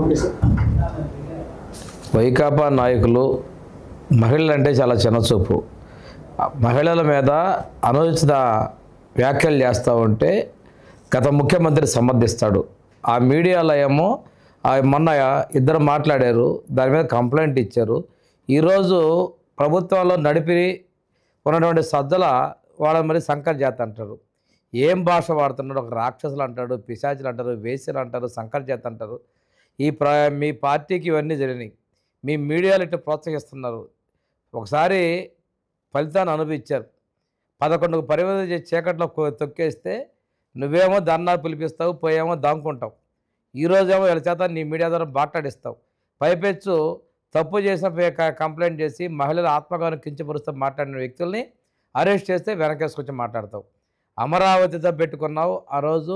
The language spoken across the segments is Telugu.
Okay sir. వైకాపా నాయకులు మహిళలంటే చాలా చిన్నచూపు. మహిళల మీద అనుచిత వ్యాఖ్యలు చేస్తూ ఉంటే గత ముఖ్యమంత్రి సమర్థిస్తాడు. ఆ మీడియాలో ఏమో మొన్న ఇద్దరు మాట్లాడారు, దాని మీద కంప్లైంట్ ఇచ్చారు. ఈరోజు ప్రభుత్వంలో నడిపి ఉన్నటువంటి సజ్జల వాళ్ళని మరి సంకర్ జాతి అంటారు. ఏం భాష వాడుతున్నాడు? ఒక రాక్షసులు అంటాడు, పిశాచులు అంటారు, వేశ్యలు అంటారు, సంకర్ జాతి అంటారు. మీ పార్టీకి ఇవన్నీ జరిగినాయి. మీ మీడియాలు ఇట్లా ప్రోత్సహిస్తున్నారు. ఒకసారి ఫలితాన్ని అనుభవించారు. 11కు పరిమితం చేసి చీకట్లో తొక్కేస్తే నువ్వేమో ధర్నా పిలిపిస్తావు, పోయేమో దాంకుంటావు. ఈరోజేమో వీళ్ళ చేత నీ మీడియా ద్వారా మాట్లాడిస్తావు. పైపెచ్చు తప్పు చేసిన కంప్లైంట్ చేసి మహిళల ఆత్మగౌరవం కించపరుస్తూ మాట్లాడిన వ్యక్తుల్ని అరెస్ట్ చేస్తే వెనకేసుకొచ్చి మాట్లాడతావు. అమరావతితో పెట్టుకున్నావు, ఆ రోజు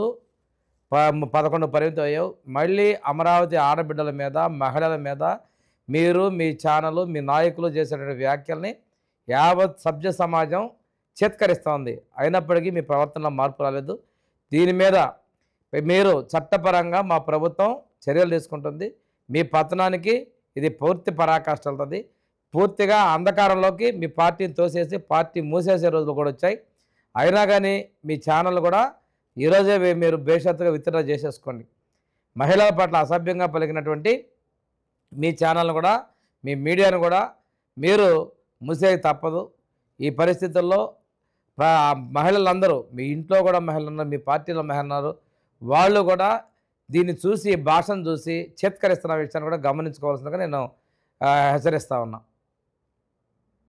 11 పరిమితం అయ్యావు. మళ్ళీ అమరావతి ఆడబిడ్డల మీద, మహిళల మీద మీరు, మీ ఛానల్, మీ నాయకులు చేసేటువంటి వ్యాఖ్యల్ని యావత్ సభ్య సమాజం చేత్కరిస్తోంది. అయినప్పటికీ మీ ప్రవర్తనలో మార్పు రాలేదు. దీని మీద మీరు చట్టపరంగా మా ప్రభుత్వం చర్యలు తీసుకుంటుంది. మీ పతనానికి ఇది పూర్తి పరాకాష్ఠలుతుంది. పూర్తిగా అంధకారంలోకి మీ పార్టీని తోసేసి పార్టీ మూసేసే రోజులు కూడా వచ్చాయి. అయినా కానీ మీ ఛానల్ కూడా ఈరోజే మీరు బేషరతుగా విత్డ్రా చేసేసుకోండి. మహిళల పట్ల అసభ్యంగా పలికినటువంటి మీ ఛానల్ను కూడా, మీ మీడియాను కూడా మీరు మూసేది తప్పదు. ఈ పరిస్థితుల్లో మహిళలందరూ, మీ ఇంట్లో కూడా మహిళలు ఉన్నారు, మీ పార్టీలో మహిళలు ఉన్నారు, వాళ్ళు కూడా దీన్ని చూసి, భాషను చూసి చేత్కరిస్తున్న విషయాన్ని కూడా గమనించుకోవాల్సిందిగా నేను హెచ్చరిస్తా ఉన్నా.